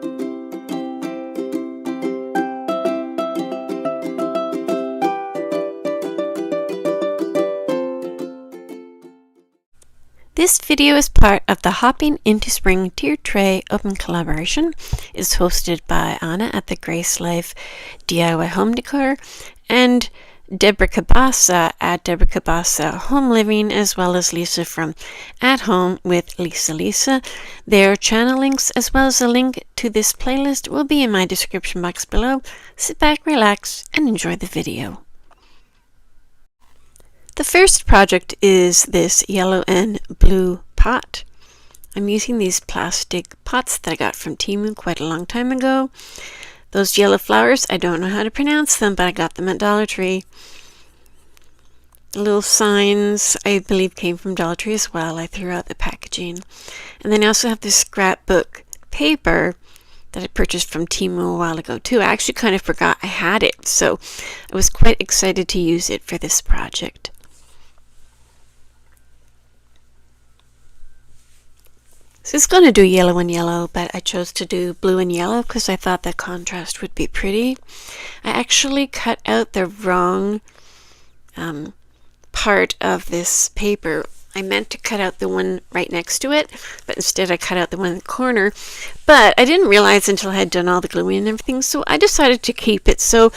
This video is part of the Hopping into Spring Tier Tray Open Collaboration. It's hosted by Anna at the Grace Life DIY Home Decor and Deborah Cabasa at Deborah Cabasa Home Living, as well as Lisa from At Home with Lisa. Their channel links as well as a link to this playlist will be in my description box below. Sit back, relax, and enjoy the video. The first project is this yellow and blue pot. I'm using these plastic pots that I got from Temu quite a long time ago. Those yellow flowers, I don't know how to pronounce them, but I got them at Dollar Tree. The little signs, I believe, came from Dollar Tree as well. I threw out the packaging. And then I also have this scrapbook paper that I purchased from Temu a while ago too. I actually kind of forgot I had it, so I was quite excited to use it for this project. So it's going to do yellow and yellow, but I chose to do blue and yellow because I thought that contrast would be pretty. I actually cut out the wrong part of this paper. I meant to cut out the one right next to it, but instead I cut out the one in the corner. But I didn't realize until I had done all the gluing and everything, so I decided to keep it. So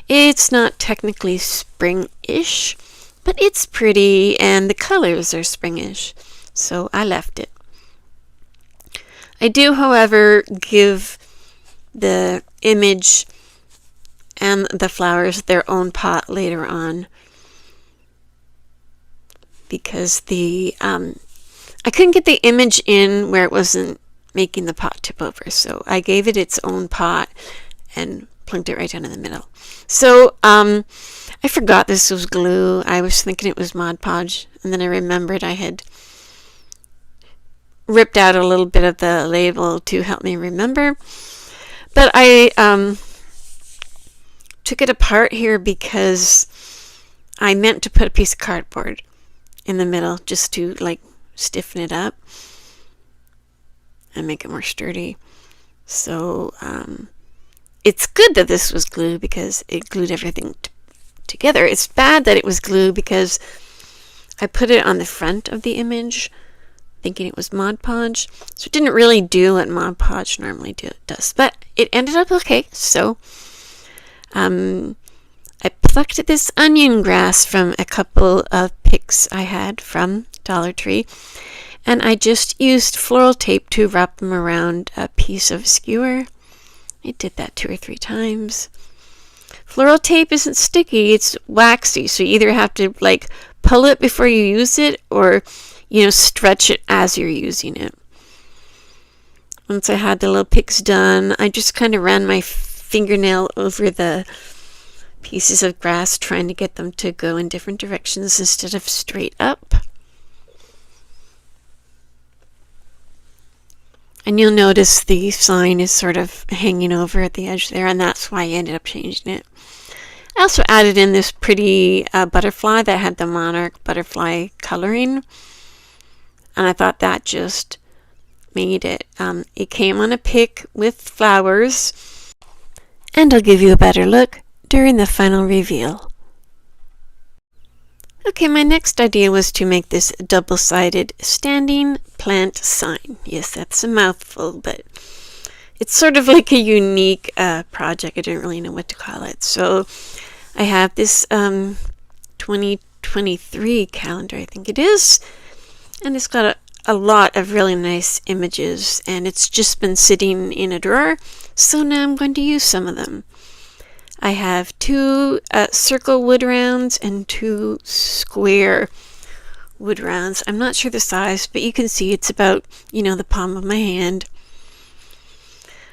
it's not technically spring-ish, but it's pretty and the colors are spring-ish, so I left it. I do, however, give the image and the flowers their own pot later on because I couldn't get the image in where it wasn't making the pot tip over, so I gave it its own pot and plunked it right down in the middle. So I forgot this was glue. I was thinking it was Mod Podge, and then I remembered I had ripped out a little bit of the label to help me remember. But I took it apart here because I meant to put a piece of cardboard in the middle just to like stiffen it up and make it more sturdy. So it's good that this was glue because it glued everything together. It's bad that it was glue because I put it on the front of the image thinking it was Mod Podge, so it didn't really do what Mod Podge normally does, but it ended up okay. So I plucked this onion grass from a couple of picks I had from Dollar Tree, and I just used floral tape to wrap them around a piece of skewer. I did that 2 or 3 times. Floral tape isn't sticky, it's waxy, so you either have to like pull it before you use it or stretch it as you're using it. Once I had the little picks done, I just kind of ran my fingernail over the pieces of grass, trying to get them to go in different directions instead of straight up. And you'll notice the sign is sort of hanging over at the edge there, and that's why I ended up changing it. I also added in this pretty butterfly that had the monarch butterfly coloring. And I thought that just made it. It came on a pick with flowers. And I'll give you a better look during the final reveal. Okay, my next idea was to make this double-sided standing plant sign. Yes, that's a mouthful, but it's sort of like a unique project. I didn't really know what to call it. So I have this 2023 calendar, I think it is. And it's got a lot of really nice images, and it's just been sitting in a drawer, so now I'm going to use some of them. I have 2 circle wood rounds and 2 square wood rounds. I'm not sure the size, but you can see it's about, the palm of my hand.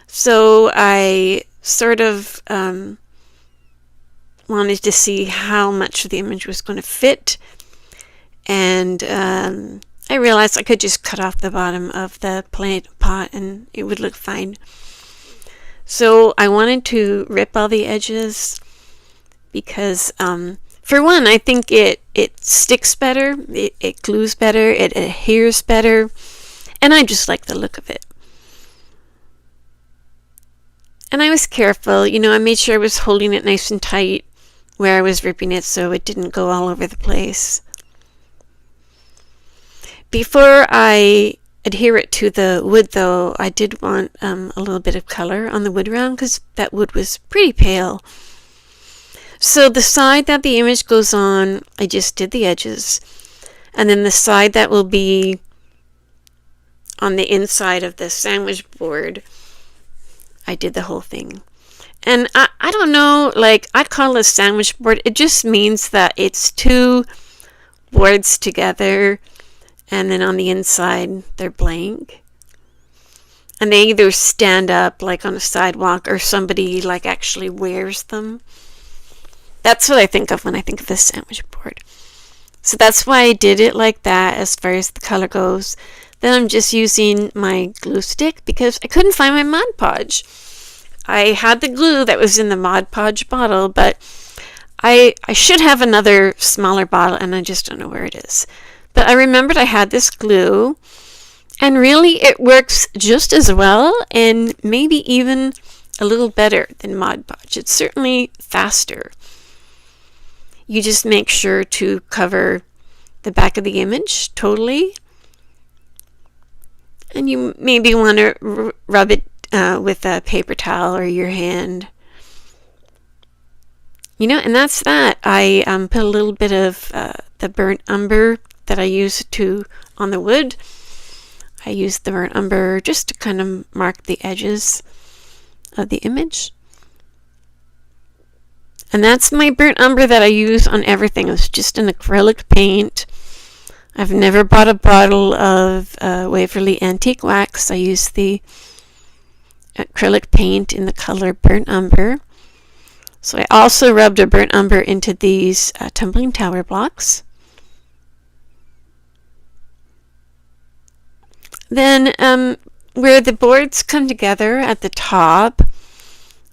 So I sort of wanted to see how much of the image was going to fit, and I realized I could just cut off the bottom of the plant pot and it would look fine. So I wanted to rip all the edges because for one, I think it sticks better, it glues better, it adheres better, and I just like the look of it. And I was careful, you know, I made sure I was holding it nice and tight where I was ripping it so it didn't go all over the place. Before I adhere it to the wood, though, I did want a little bit of color on the wood round because that wood was pretty pale. So the side that the image goes on, I just did the edges. And then the side that will be on the inside of the sandwich board, I did the whole thing. And I don't know, like, I call it a sandwich board. It just means that it's two boards together, and then on the inside, they're blank. And they either stand up, like on a sidewalk, or somebody, like, actually wears them. That's what I think of when I think of this sandwich board. So that's why I did it like that as far as the color goes. Then I'm just using my glue stick because I couldn't find my Mod Podge. I had the glue that was in the Mod Podge bottle, but I should have another smaller bottle, and I just don't know where it is. But I remembered I had this glue, and really it works just as well, and maybe even a little better than Mod Podge. It's certainly faster. You just make sure to cover the back of the image totally. And you maybe want to rub it with a paper towel or your hand. You know, and that's that. I put a little bit of the burnt umber that I used on the wood. I used the burnt umber just to kind of mark the edges of the image. And that's my burnt umber that I use on everything. It's just an acrylic paint. I've never bought a bottle of Waverly Antique Wax. I use the acrylic paint in the color burnt umber. So I also rubbed a burnt umber into these tumbling tower blocks. Then where the boards come together at the top,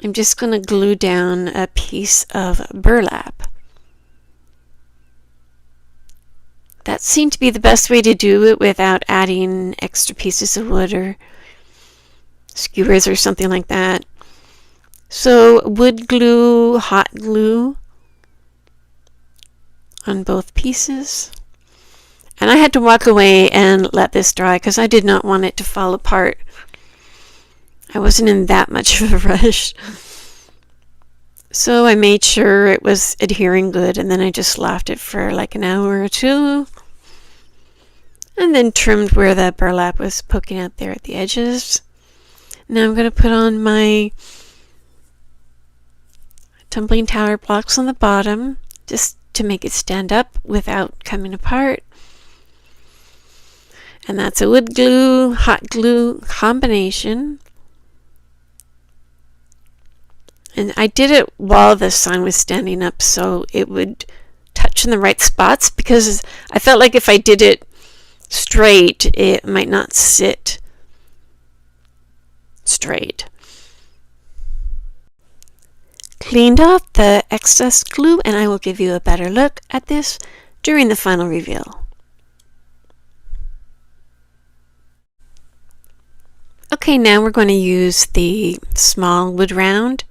I'm just going to glue down a piece of burlap. That seemed to be the best way to do it without adding extra pieces of wood or skewers or something like that. So wood glue, hot glue on both pieces. And I had to walk away and let this dry because I did not want it to fall apart. I wasn't in that much of a rush. So I made sure it was adhering good, and then I just left it for like an hour or two. And then trimmed where the burlap was poking out there at the edges. Now I'm going to put on my tumbling tower blocks on the bottom, just to make it stand up without coming apart. And that's a wood glue, hot glue combination. And I did it while the sun was standing up so it would touch in the right spots, because I felt like if I did it straight, it might not sit straight. Cleaned off the excess glue, and I will give you a better look at this during the final reveal. Okay, now we're going to use the small wood round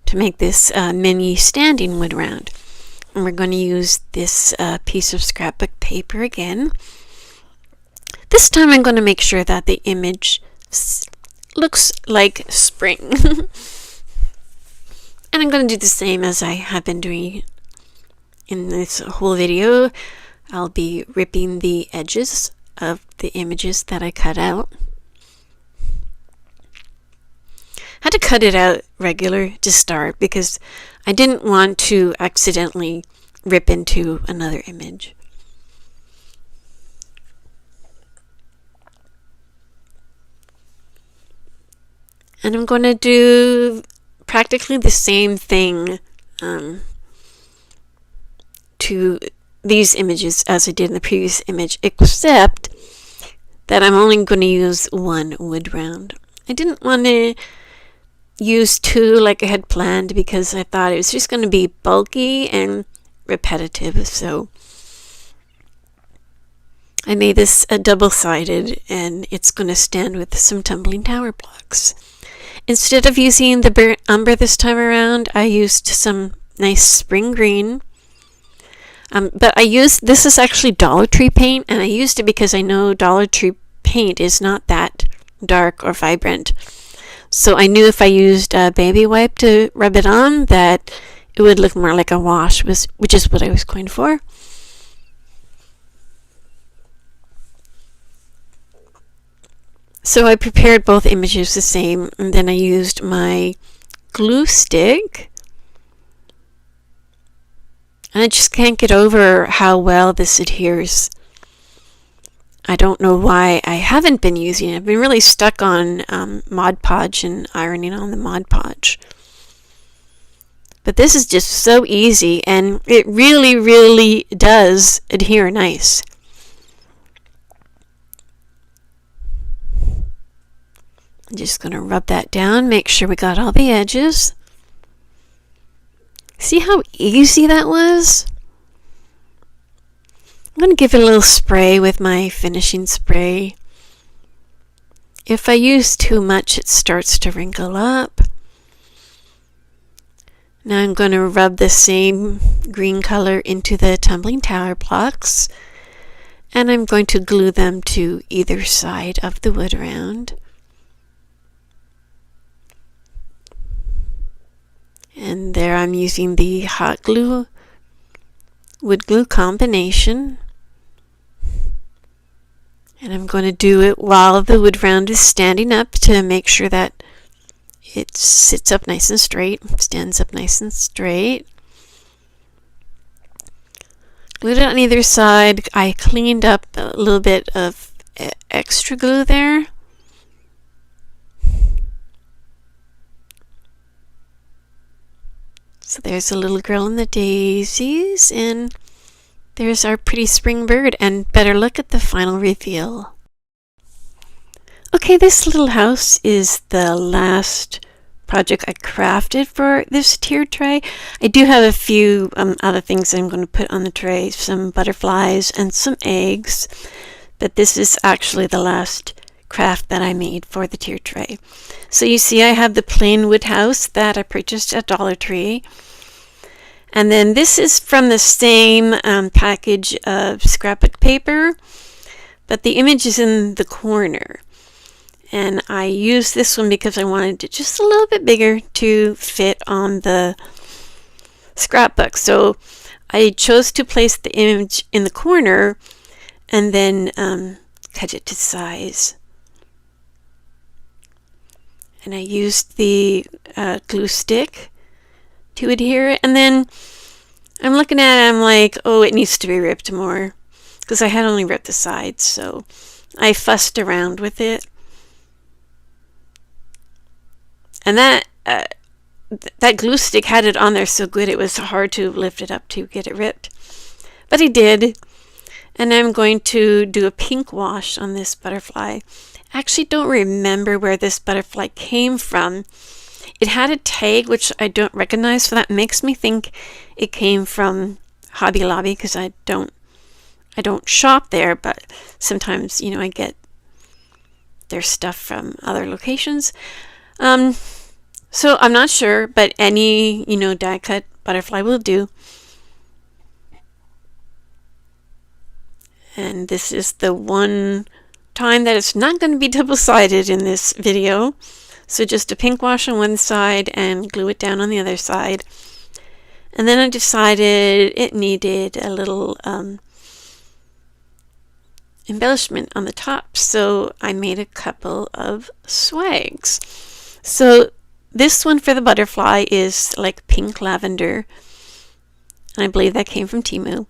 to make this mini standing wood round. And we're going to use this piece of scrapbook paper again. This time I'm going to make sure that the image looks like spring. And I'm going to do the same as I have been doing in this whole video. I'll be ripping the edges of the images that I cut out. I had to cut it out regular to start because I didn't want to accidentally rip into another image. And I'm going to do practically the same thing to these images as I did in the previous image, except that I'm only going to use one wood round. I didn't want to use two like I had planned because I thought it was just going to be bulky and repetitive, so I made this a double-sided, and it's going to stand with some tumbling tower blocks. Instead of using the burnt umber this time around, I used some nice spring green. But this is actually Dollar Tree paint, and I used it because I know Dollar Tree paint is not that dark or vibrant. So I knew if I used a baby wipe to rub it on, that it would look more like a wash, which is what I was going for. So I prepared both images the same, and then I used my glue stick. And I just can't get over how well this adheres. I don't know why I haven't been using it. I've been really stuck on Mod Podge and ironing on the Mod Podge. But this is just so easy, and it really, really does adhere nice. I'm just going to rub that down, make sure we got all the edges. See how easy that was? I'm going to give it a little spray with my finishing spray. If I use too much, it starts to wrinkle up. Now I'm going to rub the same green color into the tumbling tower blocks, and I'm going to glue them to either side of the wood round. And there I'm using the hot glue, wood glue combination. And I'm going to do it while the wood round is standing up to make sure that it sits up nice and straight, stands up nice and straight. Glued it on either side. I cleaned up a little bit of extra glue there. So there's a little girl in the daisies, and there's our pretty spring bird, and better look at the final reveal. Okay, this little house is the last project I crafted for this tiered tray. I do have a few other things I'm going to put on the tray, some butterflies and some eggs, but this is actually the last craft that I made for the tiered tray. So you see I have the plain wood house that I purchased at Dollar Tree. And then this is from the same package of scrapbook paper, but the image is in the corner. And I used this one because I wanted it just a little bit bigger to fit on the scrapbook. So I chose to place the image in the corner and then cut it to size. And I used the glue stick to adhere it. And then I'm looking at it, I'm like, oh, it needs to be ripped more, because I had only ripped the sides, so I fussed around with it. And that glue stick had it on there so good it was hard to lift it up to get it ripped. But I did. And I'm going to do a pink wash on this butterfly. I actually don't remember where this butterfly came from. It had a tag which I don't recognize, so that makes me think it came from Hobby Lobby, because I don't shop there, but sometimes, you know, I get their stuff from other locations. So I'm not sure, but any, you know, die cut butterfly will do. And this is the one time that it's not going to be double-sided in this video. So just a pink wash on one side and glue it down on the other side. And then I decided it needed a little embellishment on the top, so I made a couple of swags. So this one for the butterfly is like pink lavender, and I believe that came from Temu.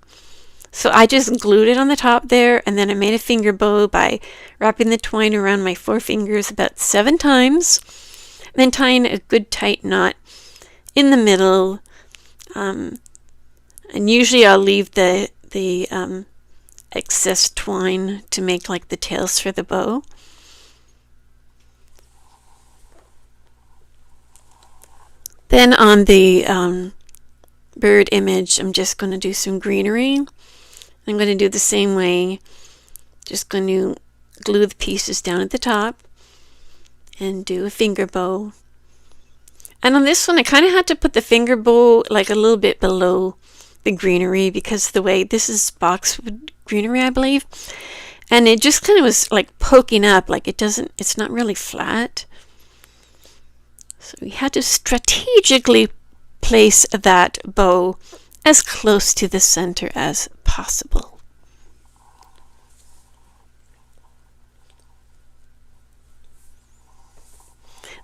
So I just glued it on the top there, and then I made a finger bow by wrapping the twine around my 4 fingers about 7 times, then tying a good tight knot in the middle. And usually I'll leave the excess twine to make like the tails for the bow. Then on the bird image, I'm just going to do some greenery. I'm going to do the same way, just going to glue the pieces down at the top, and do a finger bow. And on this one, I kind of had to put the finger bow like a little bit below the greenery because the way this is boxwood greenery, I believe, and it just kind of was like poking up, like it's not really flat. So we had to strategically place that bow as close to the center as possible.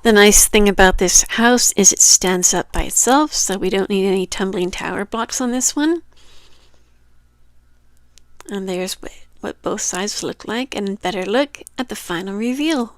The nice thing about this house is it stands up by itself, so we don't need any tumbling tower blocks on this one. And there's what both sides look like, and better look at the final reveal.